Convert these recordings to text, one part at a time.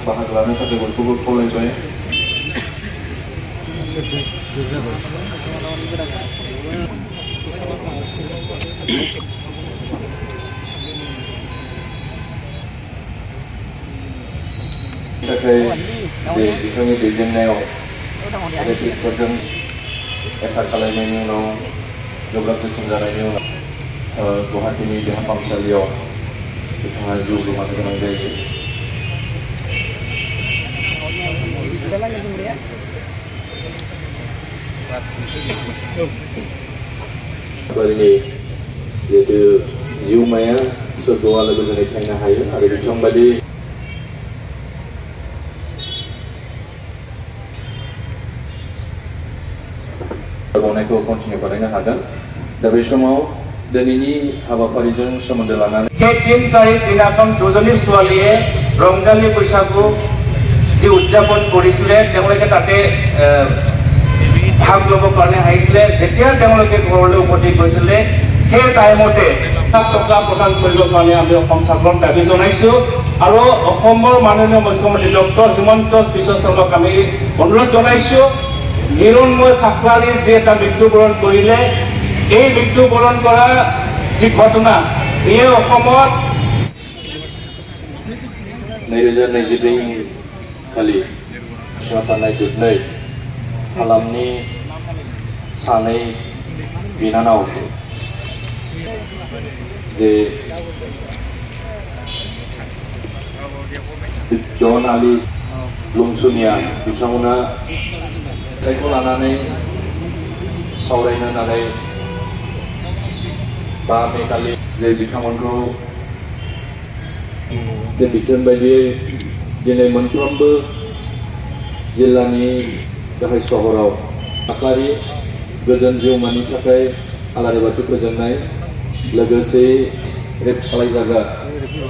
बाहागो लानो थाखाय बयखौबो खावलायबाय। थाखाय बे बिथांनि दैदेननायाव रेपिडफोरजों एटाक खालामनायनि उनाव गोब्राब जोखोम जानायनि उनाव गुवाहाटीनि देहा फाहामसालियाव बिथाङा जिउ गोमानो गोनां जायो। जिहेतु जिउमाया सोरगोआव आलो गोजोनै थानो हायो आरो बिथांबादि बावनायखौ कन्टिनिउ खालामनो हागोन। दा बे समाव दिनैनि हाबाफारिजों सोमोन्दो लानानै 3 तारिख दिनाখন দুজনী ছোৱালীয়ে ৰংজালী বৈশাগু যি উদযাপন কৰিছিলে তেওঁলোকে তাতে ভাগ ল'ব কাৰণে আহিছিলে। যেতিয়া তেওঁলোকে ঘৰলৈ উভতি গৈছিলে সেই টাইমতে টকা প্ৰদান কৰিবৰ কাৰণে আমি অসম চৰকাৰক দাবী জনাইছোঁ আৰু অসমৰ মাননীয় মুখ্যমন্ত্ৰী ডক্টৰ হিমন্ত বিশ্ব শৰ্মাক আমি অনুৰোধ জনাইছোঁ নিৰন্ময় খাখৰালীৰ যে এটা মৃত্যুবৰণ কৰিলে এই মৃত্যুবৰণ কৰা যি ঘটনা এই অসমত 2022 खालि सिमासानाय जोबनै हालामनि सानै बिनानाव जे जन आली लुंसुनिया बिथांमोना जायखौ लानानै सावरायनो नाथाय 5 मे खालि जे बिथांमोनखौ जे बिथोन बायदियै दिनै मोनफ्रोमबो जिल्लानि गाहाय सहराव थाखारि गोजोन जिउमानि थाखाय आलारि बाथि फोजोंनाय लोगोसे रेप खालामजाग्रा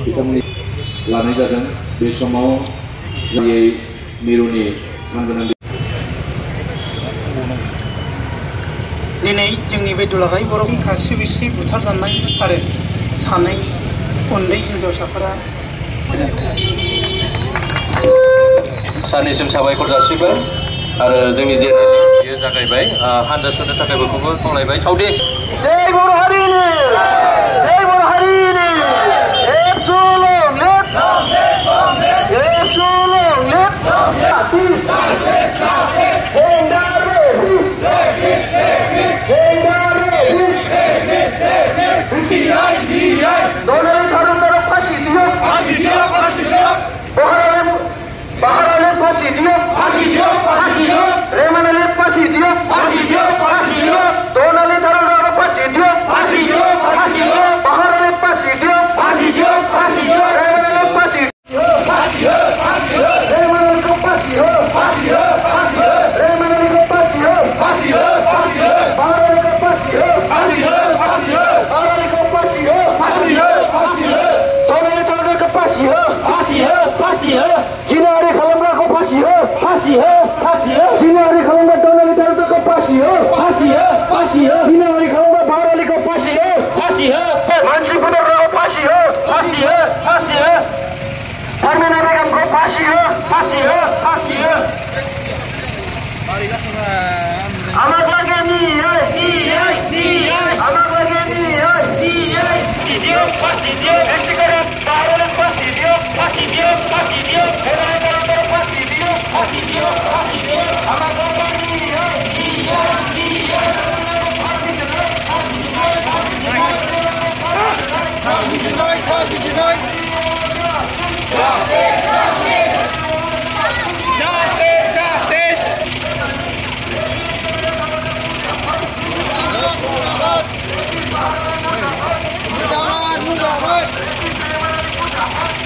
बिथांमोननि लानाय जादों। बे समाव मिरुनि मानगोनां दिनै जोंनि बे दुलाराय बर'नि खासि बिसि बुथारजानाय आरो सानै उन्दै हिनजावसाफोरा सानैसिम साबायखर जासिबाय आरो जोंनि जे बियो जागायबाय हानजा सुनो थाखाय बयखौबो खावलायबाय। साउदी जय बर' हारिनि जय बर' हारिनि एबसुलुट लेफ्ट एबसुलुट लेफ्ट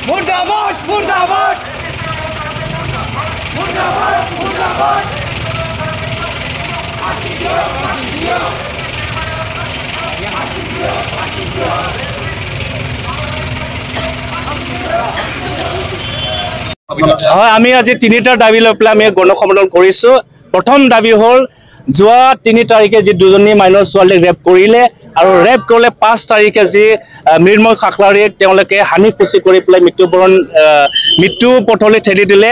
मुर्दाबाद मुर्दाबाद मुर्दाबाद मुर्दाबाद আমি আজি তিনিটা দাবী লৈ পেলাই আমি গণসন্মিলন কৰিছো। প্ৰথম দাবী হ'ল যোৱা 3 তাৰিখে যি দুজনী মাইনৰ ছোৱালীক ৰেপ কৰিলে আৰু ৰেপ কৰিলে 5 তাৰিখে যি মৃন্ময় খাকলাৰীক তেওঁলোকে হানি খুচি কৰি পেলাই মৃত্যু পথলৈ ঠেলি দিলে।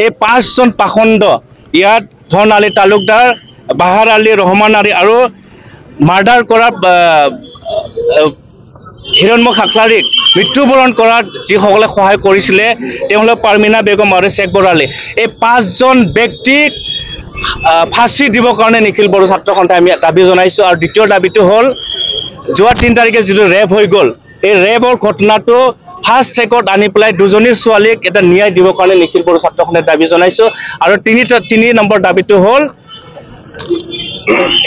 এই 5জন পাখণ্ড ইয়াত ধন আলী তালুকদাৰ, বাহাৰ আলী, ৰহমান আলী আৰু মাৰ্ডাৰ কৰা হিৰণ্ময় খাকলাৰীক মৃত্যুবৰণ কৰাত যিসকলে সহায় কৰিছিলে তেওঁলোক পাৰ্মিনা বেগম আৰু শেখ বৰালী। এই 5জন ব্যক্তিক ফাঁচি দিবৰ কাৰণে নিখিল বড়ো ছাত্ৰ সন্থাই আমি দাবী জনাইছোঁ। আৰু দ্বিতীয় দাবীটো হ'ল যোৱা 3 তাৰিখে যিটো ৰেপ হৈ গ'ল, এই ৰেপৰ ঘটনাটো ফাৰ্ষ্ট ট্ৰেকত আনি পেলাই 2জনী ছোৱালীক এটা ন্যায় দিবৰ কাৰণে নিখিল বড়ো ছাত্ৰ সন্থাই দাবী জনাইছোঁ। আৰু 3 নম্বৰ দাবীটো হ'ল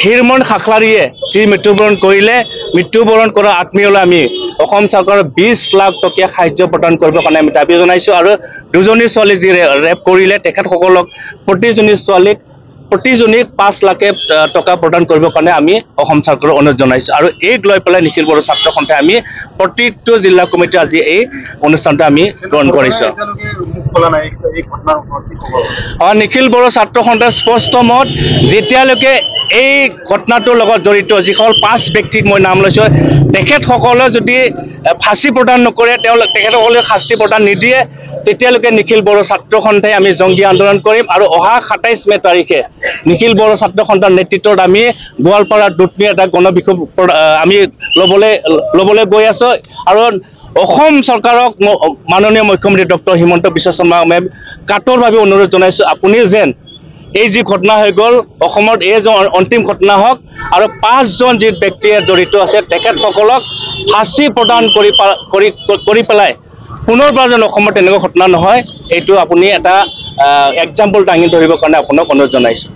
হিৰণ্ময় খাকলাৰীয়ে যি মৃত্যুবৰণ কৰিলে, মৃত্যুবৰণ কৰা আত্মীয়লৈ আমি অসম চৰকাৰৰ 20 লাখ টকীয়া সাহায্য প্ৰদান কৰিবৰ কাৰণে আমি দাবী জনাইছোঁ। আৰু 2জনী ছোৱালী যি ৰেপ কৰিলে তেখেতসকলক প্ৰতিজনীক 5 লাখ টকা প্ৰদান কৰিবৰ কাৰণে আমি অসম চৰকাৰক অনুৰোধ জনাইছোঁ। আৰু এইক লৈ পেলাই নিখিল বড়ো ছাত্ৰ সন্থাই আমি প্ৰত্যেকটো জিলা কমিটি আজি এই অনুষ্ঠানটো আমি গ্ৰহণ কৰিছোঁ। নিখিল বড়ো ছাত্ৰ সন্থাৰ স্পষ্ট মত, যেতিয়ালৈকে এই ঘটনাটোৰ লগত জড়িত যিসকল 5 ব্যক্তিক মই নাম লৈছোঁ, তেখেতসকলে যদি ফাঁচি প্ৰদান নকৰে, তেখেতসকলে শাস্তি প্ৰদান নিদিয়ে, তেতিয়ালৈকে নিখিল বড়ো ছাত্ৰ সন্থাই আমি জংগী আন্দোলন কৰিম। আৰু অহা 27 মে তাৰিখে নিখিল বড়ো ছাত্ৰ সন্থাৰ নেতৃত্বত আমি গোৱালপাৰা দুধনি এটা গণবিক্ষোভ আমি ল'বলৈ গৈ আছোঁ। আৰু অসম চৰকাৰক মাননীয় মুখ্যমন্ত্ৰী ডক্টৰ হিমন্ত বিশ্ব শৰ্মা মেম কাতৰভাৱে অনুৰোধ জনাইছোঁ, আপুনি যেন এই যি ঘটনা হৈ গ'ল অসমত এই যে অন্তিম ঘটনা হওক, আৰু 5জন যি ব্যক্তিয়ে জড়িত আছে তেখেতসকলক ফাঁচি প্ৰদান কৰি পেলাই পুনৰবাৰ যেন অসমত তেনেকুৱা ঘটনা নহয়, এইটো আপুনি এটা এক্সাম্পল দাঙি ধৰিবৰ কাৰণে আপোনাক অনুৰোধ জনাইছোঁ।